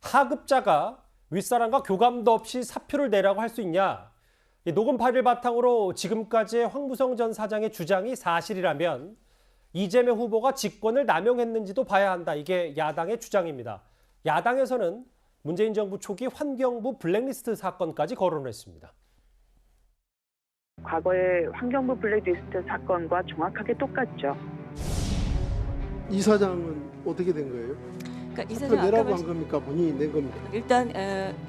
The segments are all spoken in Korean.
하급자가 윗사람과 교감도 없이 사표를 내라고 할 수 있냐? 이 녹음 파일을 바탕으로 지금까지의 황무성 전 사장의 주장이 사실이라면 이재명 후보가 직권을 남용했는지도 봐야 한다. 이게 야당의 주장입니다. 야당에서는 문재인 정부 초기 환경부 블랙리스트 사건까지 거론했습니다. 과거의 환경부 블랙리스트 사건과 정확하게 똑같죠. 이 사장은 어떻게 된 거예요? 그러니까 이 사장 내라고 한 겁니까? 본인이 낸 겁니까? 일단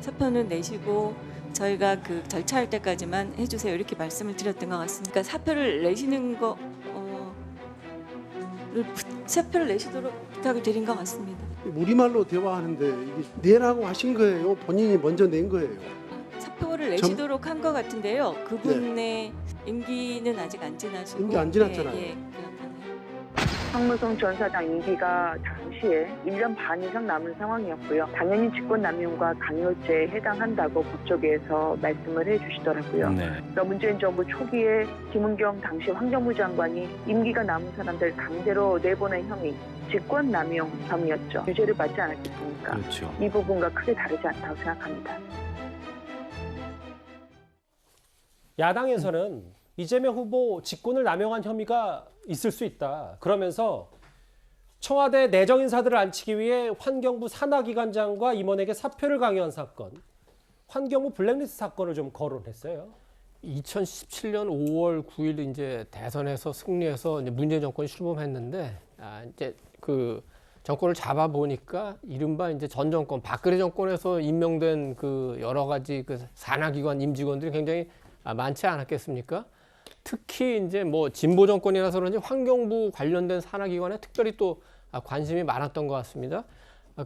사표는 내시고 저희가 그 절차할 때까지만 해주세요 이렇게 말씀을 드렸던 것 같습니다. 그러니까 사표를 내시는 거 사표를 내시도록 부탁을 드린 것 같습니다. 우리말로 대화하는데 이게 내라고 하신 거예요? 본인이 먼저 낸 거예요? 사표를 내시도록 한 것 같은데요. 그분의 임기는 아직 안 지나시고 임기 안 지났잖아요. 황무성 전 사장 임기가 당시에 1년 반 이상 남은 상황이었고요. 당연히 직권남용과 강요죄에 해당한다고 법조계에서 말씀을 해주시더라고요. 그러니까 문재인 정부 초기에 김은경 당시 환경부 장관이 임기가 남은 사람들 강제로 내보낸 혐의, 직권남용 혐의였죠. 유죄를 받지 않았겠습니까? 그렇죠. 이 부분과 크게 다르지 않다고 생각합니다. 야당에서는 이재명 후보 직권을 남용한 혐의가 있을 수 있다. 그러면서 청와대 내정인사들을 앉히기 위해 환경부 산하기관장과 임원에게 사표를 강요한 사건, 환경부 블랙리스트 사건을 좀 거론했어요. 2017년 5월 9일 이제 대선에서 승리해서 이제 문재인 정권이 출범했는데 이제 그 정권을 잡아 보니까 이른바 이제 전 정권 박근혜 정권에서 임명된 그 여러 가지 그 산하기관 임직원들이 굉장히 많지 않았겠습니까? 특히 이제 뭐 진보 정권이라서 그런지 환경부 관련된 산하기관에 특별히 또 관심이 많았던 것 같습니다.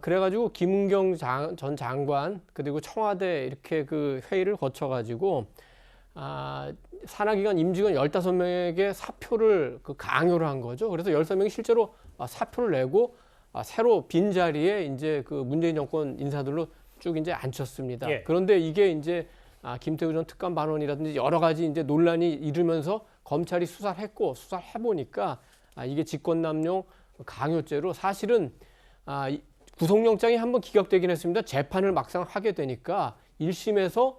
그래가지고 김은경 전 장관 그리고 청와대 이렇게 그 회의를 거쳐가지고 산하기관 임직원 15명에게 사표를 그 강요를 한 거죠. 그래서 13명이 실제로 사표를 내고 새로 빈 자리에 이제 그 문재인 정권 인사들로 쭉 이제 앉혔습니다. 예. 그런데 이게 이제 김태우 전 특감 반원이라든지 여러 가지 이제 논란이 일으면서 검찰이 수사를 했고 수사를 해보니까 이게 직권남용 강요죄로 사실은 구속영장이 한번 기각되긴 했습니다. 재판을 막상 하게 되니까 1심에서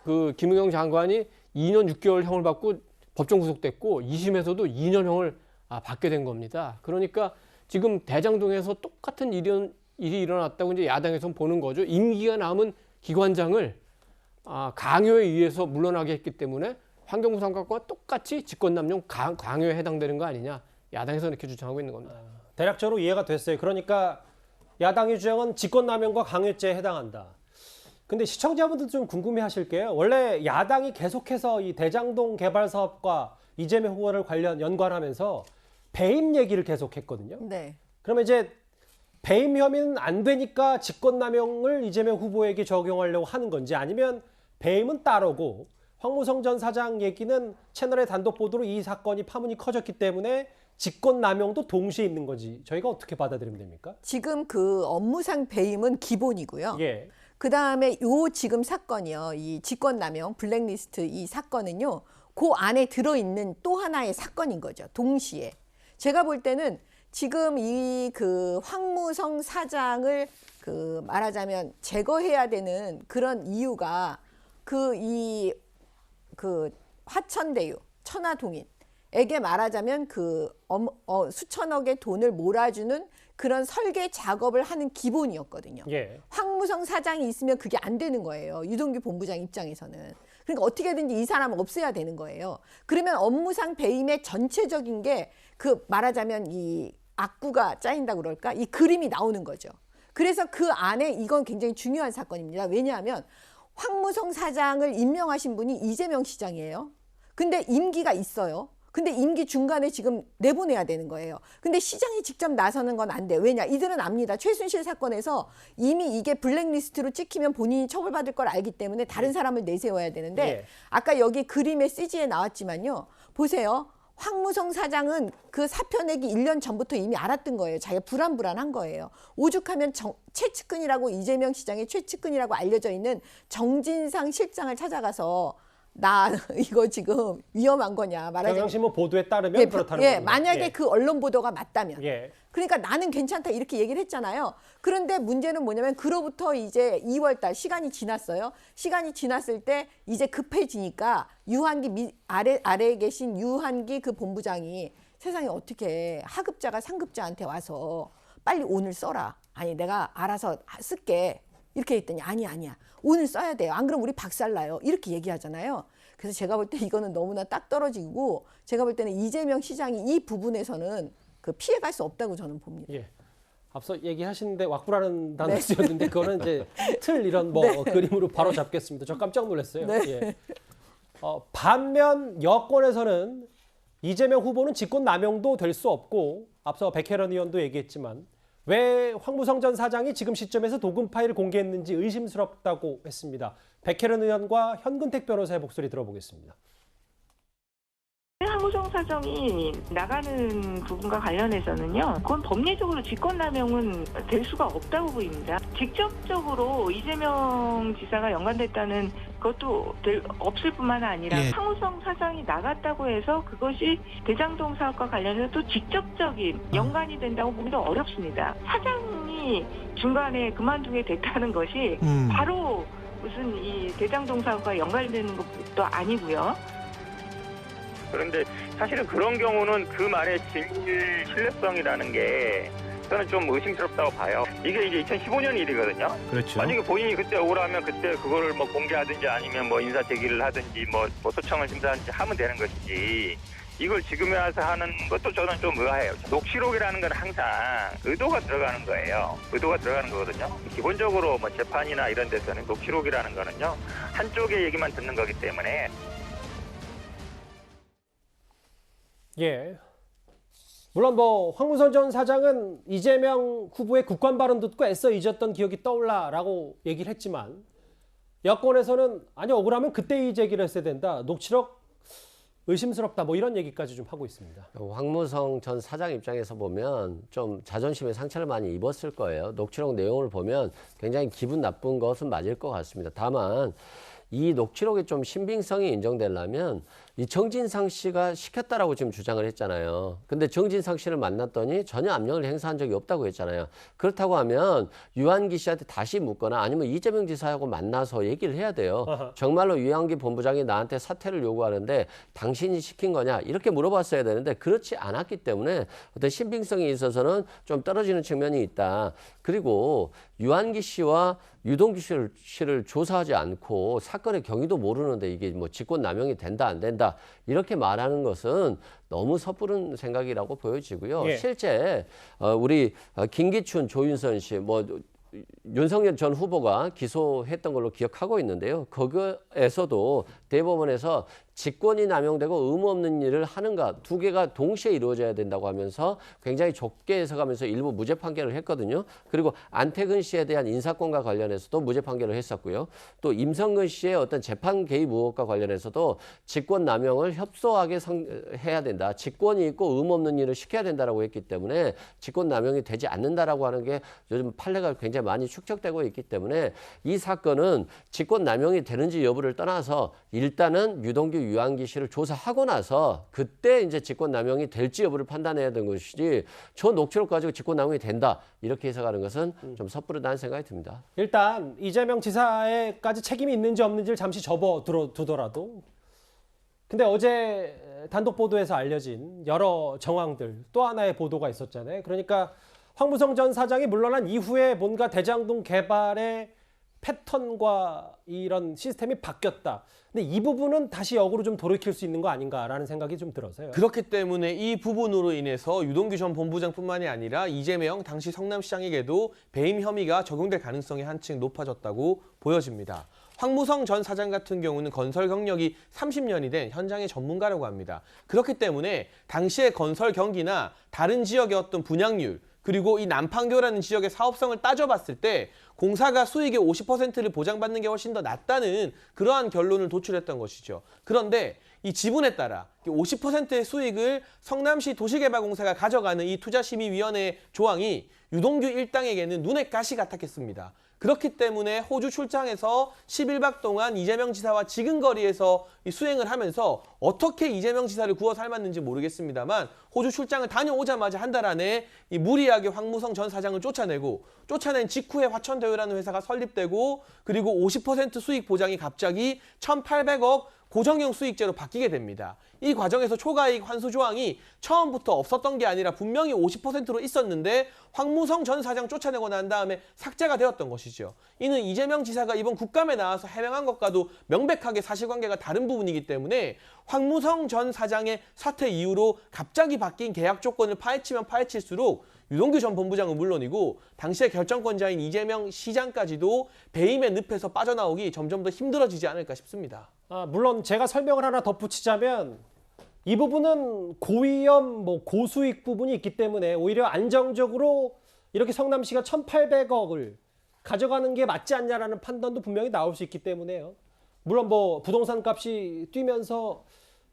그 김은경 장관이 2년 6개월형을 받고 법정 구속됐고 2심에서도 2년형을 받게 된 겁니다. 그러니까 지금 대장동에서 똑같은 일이 일어났다고 이제 야당에서는 보는 거죠. 임기가 남은 기관장을 강요에 의해서 물러나게 했기 때문에 환경부 장관과 똑같이 직권남용 강요에 해당되는 거 아니냐. 야당에서는 이렇게 주장하고 있는 겁니다. 대략적으로 이해가 됐어요. 그러니까 야당의 주장은 직권남용과 강요죄에 해당한다. 근데 시청자분들 좀 궁금해하실 게요. 원래 야당이 계속해서 이 대장동 개발 사업과 이재명 후보를 연관하면서 배임 얘기를 계속했거든요. 네. 그러면 이제 배임 혐의는 안 되니까 직권남용을 이재명 후보에게 적용하려고 하는 건지 아니면 배임은 따르고 황무성 전 사장 얘기는 채널의 단독 보도로 이 사건이 파문이 커졌기 때문에 직권남용도 동시에 있는 건지 저희가 어떻게 받아들이면 됩니까? 지금 그 업무상 배임은 기본이고요. 예. 그 다음에 요 지금 사건이요. 이 직권남용 블랙리스트 이 사건은요. 그 안에 들어있는 또 하나의 사건인 거죠. 동시에. 제가 볼 때는 지금 이 그 황무성 사장을 그 말하자면 제거해야 되는 그런 이유가 그 화천대유 천화동인에게 말하자면 그 수천억의 돈을 몰아주는 그런 설계 작업을 하는 기본이었거든요. 예. 황무성 사장이 있으면 그게 안 되는 거예요. 유동규 본부장 입장에서는. 그러니까 어떻게든지 이 사람은 없애야 되는 거예요. 그러면 업무상 배임의 전체적인 게 그 말하자면 이 악구가 짜인다고 그럴까? 이 그림이 나오는 거죠. 그래서 그 안에 이건 굉장히 중요한 사건입니다. 왜냐하면 황무성 사장을 임명하신 분이 이재명 시장이에요. 근데 임기가 있어요. 근데 임기 중간에 지금 내보내야 되는 거예요. 근데 시장이 직접 나서는 건 안 돼요. 왜냐? 이들은 압니다. 최순실 사건에서 이미 이게 블랙리스트로 찍히면 본인이 처벌받을 걸 알기 때문에 다른 사람을 내세워야 되는데 예. 아까 여기 그림의 CG에 나왔지만요. 보세요. 황무성 사장은 그 사표 내기 1년 전부터 이미 알았던 거예요. 자기가 불안한 거예요. 오죽하면 최측근이라고 이재명 시장의 최측근이라고 알려져 있는 정진상 실장을 찾아가서 나 이거 지금 위험한 거냐 말하자면 경향신문 보도에 따르면 그렇다는 예, 겁니다. 만약에 예. 그 언론 보도가 맞다면 예. 그러니까 나는 괜찮다 이렇게 얘기를 했잖아요. 그런데 문제는 뭐냐면 그로부터 이제 2월 달 시간이 지났어요. 시간이 지났을 때 이제 급해지니까 유한기 아래에 계신 유한기 그 본부장이 세상에 어떻게 하급자가 상급자한테 와서 빨리 오늘 써라. 아니 내가 알아서 쓸게. 이렇게 했더니 아니야. 오늘 써야 돼요. 안 그러면 우리 박살나요. 이렇게 얘기하잖아요. 그래서 제가 볼 때 이거는 너무나 딱 떨어지고 제가 볼 때는 이재명 시장이 이 부분에서는 그 피해갈 수 없다고 저는 봅니다. 예. 앞서 얘기하시는데 왁구라는 단어 쓰였는데 그거는 이제 틀 이런 그림으로 바로 잡겠습니다. 저 깜짝 놀랐어요. 네. 예. 반면 여권에서는 이재명 후보는 직권 남용도 될 수 없고 앞서 백혜련 의원도 얘기했지만 왜 황무성 전 사장이 지금 시점에서 녹음 파일을 공개했는지 의심스럽다고 했습니다. 백혜련 의원과 현근택 변호사의 목소리 들어보겠습니다. 황무성 사정이 나가는 부분과 관련해서는요. 그건 법리적으로 직권남용은 될 수가 없다고 보입니다. 직접적으로 이재명 지사가 연관됐다는 것도 없을 뿐만 아니라 황무성 사장이 나갔다고 해서 그것이 대장동 사업과 관련해서 또 직접적인 연관이 된다고 보기도 어렵습니다. 사장이 중간에 그만두게 됐다는 것이 바로 무슨 이 대장동 사업과 연관되는 것도 아니고요. 그런데 사실은 그런 경우는 그 말의 진실 신뢰성이라는 게 저는 좀 의심스럽다고 봐요. 이게 이제 2015년 일이거든요. 그렇죠. 만약에 본인이 그때 오라면 그때 그거를 뭐 공개하든지 아니면 뭐 인사 제기를 하든지 뭐 소청을 심사하든지 하면 되는 것이지. 이걸 지금에 와서 하는 것도 저는 좀 의아해요. 녹취록이라는 건 항상 의도가 들어가는 거예요. 의도가 들어가는 거거든요. 기본적으로 뭐 재판이나 이런 데서는 녹취록이라는 거는요. 한쪽의 얘기만 듣는 거기 때문에. 예. 물론 황무성 전 사장은 이재명 후보의 국권 발언 듣고 애써 잊었던 기억이 떠올라라고 얘기를 했지만 여권에서는 아니 억울하면 그때 이 제기를 했어야 된다. 녹취록 의심스럽다. 이런 얘기까지 좀 하고 있습니다. 황무성 전 사장 입장에서 보면 좀 자존심에 상처를 많이 입었을 거예요. 녹취록 내용을 보면 굉장히 기분 나쁜 것은 맞을 것 같습니다. 다만 이 녹취록이 좀 신빙성이 인정되려면 이 정진상 씨가 시켰다라고 지금 주장을 했잖아요. 근데 정진상 씨를 만났더니 전혀 압력을 행사한 적이 없다고 했잖아요. 그렇다고 하면 유한기 씨한테 다시 묻거나 아니면 이재명 지사하고 만나서 얘기를 해야 돼요. 정말로 유한기 본부장이 나한테 사퇴를 요구하는데 당신이 시킨 거냐 이렇게 물어봤어야 되는데 그렇지 않았기 때문에 어떤 신빙성이 있어서는 좀 떨어지는 측면이 있다. 그리고 유한기 씨와 유동규 씨를 조사하지 않고 사건의 경위도 모르는데 이게 뭐 직권 남용이 된다 안 된다 이렇게 말하는 것은 너무 섣부른 생각이라고 보여지고요. 예. 실제 우리 김기춘, 조윤선 씨, 윤석열 전 후보가 기소했던 걸로 기억하고 있는데요. 거기에서도 대법원에서 직권이 남용되고 의무 없는 일을 하는가 두 개가 동시에 이루어져야 된다고 하면서 굉장히 좁게 해석하면서 일부 무죄 판결을 했거든요. 그리고 안태근 씨에 대한 인사권과 관련해서도 무죄 판결을 했었고요. 또 임성근 씨의 어떤 재판 개입 의혹과 관련해서도 직권 남용을 협소하게 해야 된다. 직권이 있고 의무 없는 일을 시켜야 된다라고 했기 때문에 직권 남용이 되지 않는다라고 하는 게 요즘 판례가 굉장히 많이 축적되고 있기 때문에 이 사건은 직권 남용이 되는지 여부를 떠나서 일단은 유동규 유한기 씨를 조사하고 나서 그때 이제 직권 남용이 될지 여부를 판단해야 되는 것이지 저 녹취록 가지고 직권 남용이 된다 이렇게 해석하는 것은 좀 섣부르다는 생각이 듭니다. 일단 이재명 지사에까지 책임이 있는지 없는지를 잠시 접어두더라도 근데 어제 단독 보도에서 알려진 여러 정황들 또 하나의 보도가 있었잖아요. 그러니까 황무성 전 사장이 물러난 이후에 뭔가 대장동 개발의 패턴과 이런 시스템이 바뀌었다. 근데 이 부분은 다시 역으로 좀 돌이킬 수 있는 거 아닌가라는 생각이 좀 들어서요. 그렇기 때문에 이 부분으로 인해서 유동규 전 본부장뿐만이 아니라 이재명 당시 성남시장에게도 배임 혐의가 적용될 가능성이 한층 높아졌다고 보여집니다. 황무성 전 사장 같은 경우는 건설 경력이 30년이 된 현장의 전문가라고 합니다. 그렇기 때문에 당시의 건설 경기나 다른 지역의 어떤 분양률 그리고 이 남판교라는 지역의 사업성을 따져봤을 때 공사가 수익의 50%를 보장받는 게 훨씬 더 낫다는 그러한 결론을 도출했던 것이죠. 그런데 이 지분에 따라 50%의 수익을 성남시 도시개발공사가 가져가는 이 투자심의위원회 조항이 유동규 일당에게는 눈의 가시 같았겠습니다. 그렇기 때문에 호주 출장에서 11박 동안 이재명 지사와 지근거리에서 수행을 하면서 어떻게 이재명 지사를 구워 삶았는지 모르겠습니다만 호주 출장을 다녀오자마자 한 달 안에 이 무리하게 황무성 전 사장을 쫓아낸 직후에 화천대유라는 회사가 설립되고 그리고 50% 수익 보장이 갑자기 1,800억 고정형 수익제로 바뀌게 됩니다. 이 과정에서 초과이익 환수 조항이 처음부터 없었던 게 아니라 분명히 50%로 있었는데 황무성 전 사장 쫓아내고 난 다음에 삭제가 되었던 것이죠. 이는 이재명 지사가 이번 국감에 나와서 해명한 것과도 명백하게 사실관계가 다른 부분이기 때문에 황무성 전 사장의 사퇴 이후로 갑자기 바뀐 계약 조건을 파헤치면 파헤칠수록 유동규 전 본부장은 물론이고 당시의 결정권자인 이재명 시장까지도 배임의 늪에서 빠져나오기 점점 더 힘들어지지 않을까 싶습니다. 물론 제가 설명을 하나 덧붙이자면 이 부분은 고위험, 고수익 부분이 있기 때문에 오히려 안정적으로 이렇게 성남시가 1,800억을 가져가는 게 맞지 않냐라는 판단도 분명히 나올 수 있기 때문에요. 물론 부동산 값이 뛰면서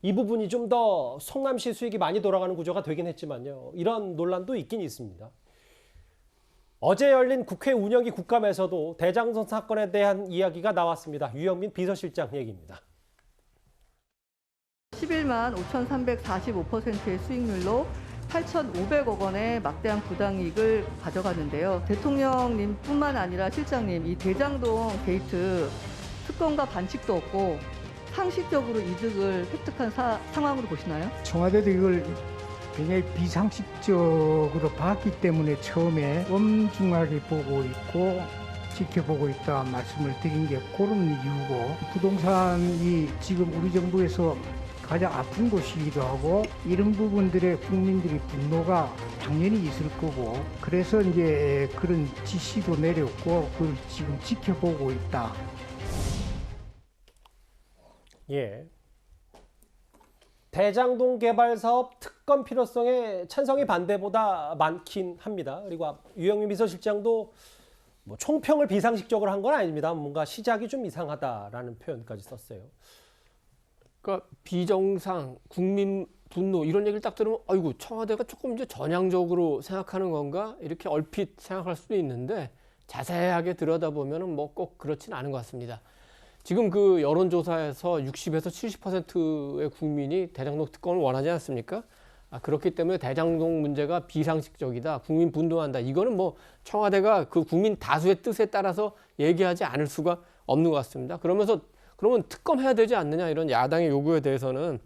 이 부분이 좀 더 성남시 수익이 많이 돌아가는 구조가 되긴 했지만요. 이런 논란도 있긴 있습니다. 어제 열린 국회 운영위 국감에서도 대장동 사건에 대한 이야기가 나왔습니다. 유영민 비서실장 얘기입니다. 11만 5,345%의 수익률로 8,500억 원의 막대한 부당이익을 가져갔는데요. 대통령님뿐만 아니라 실장님, 이 대장동 게이트 특검과 반칙도 없고 상식적으로 이득을 획득한 상황으로 보시나요? 청와대도 이걸 굉장히 비상식적으로 봤기 때문에 처음에 엄중하게 보고 있고 지켜보고 있다 말씀을 드린 게 그런 이유고, 부동산이 지금 우리 정부에서 가장 아픈 곳이기도 하고 이런 부분들에 국민들이 분노가 당연히 있을 거고, 그래서 이제 그런 지시도 내렸고 그걸 지금 지켜보고 있다. 예. 대장동 개발 사업 특검 필요성에 찬성이 반대보다 많긴 합니다. 그리고 유영민 비서실장도 총평을 비상식적으로 한 건 아닙니다. 뭔가 시작이 좀 이상하다라는 표현까지 썼어요. 그러니까 비정상, 국민 분노 이런 얘기를 딱 들으면 아이고 청와대가 조금 이제 전향적으로 생각하는 건가 이렇게 얼핏 생각할 수도 있는데 자세하게 들여다보면은 꼭 그렇진 않은 것 같습니다. 지금 그 여론조사에서 60에서 70%의 국민이 대장동 특검을 원하지 않습니까? 그렇기 때문에 대장동 문제가 비상식적이다, 국민 분노한다. 이거는 청와대가 그 국민 다수의 뜻에 따라서 얘기하지 않을 수가 없는 것 같습니다. 그러면 특검해야 되지 않느냐 이런 야당의 요구에 대해서는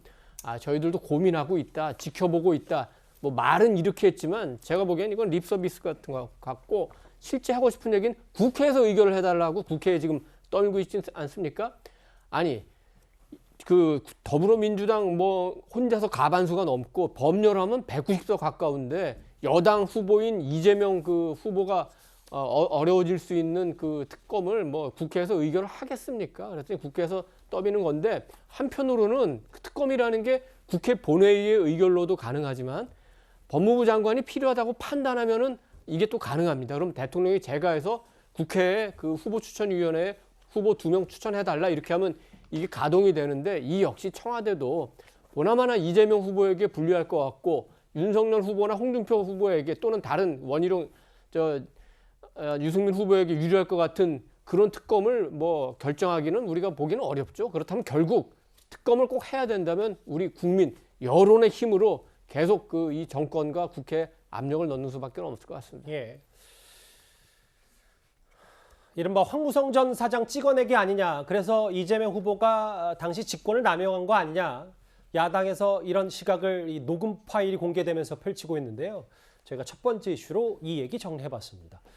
저희들도 고민하고 있다, 지켜보고 있다. 말은 이렇게 했지만 제가 보기엔 이건 립서비스 같은 것 같고 실제 하고 싶은 얘기는 국회에서 의결을 해달라고 국회에 지금 떨고 있지 않습니까? 아니 그 더불어민주당 혼자서 과반수가 넘고 법률하면 190석 가까운데 여당 후보인 이재명 그 후보가 어려워질 수 있는 그 특검을 국회에서 의결을 하겠습니까? 그랬더니 국회에서 떠미는 건데 한편으로는 그 특검이라는 게 국회 본회의의 의결로도 가능하지만 법무부 장관이 필요하다고 판단하면은 이게 또 가능합니다. 그럼 대통령이 제가해서 국회에 그 후보 추천위원회에 후보 2명 추천해달라 이렇게 하면 이게 가동이 되는데 이 역시 청와대도 보나마나 이재명 후보에게 불리할 것 같고 윤석열 후보나 홍준표 후보에게 또는 다른 원희룡 유승민 후보에게 유리할 것 같은 그런 특검을 결정하기는 우리가 보기는 어렵죠. 그렇다면 결국 특검을 꼭 해야 된다면 우리 국민 여론의 힘으로 계속 이 정권과 국회에 압력을 넣는 수밖에 없을 것 같습니다. 예. 이른바 황무성 전 사장 찍어내기 아니냐. 그래서 이재명 후보가 당시 직권을 남용한 거 아니냐. 야당에서 이런 시각을 이 녹음 파일이 공개되면서 펼치고 있는데요. 저희가 첫 번째 이슈로 이 얘기 정리해봤습니다.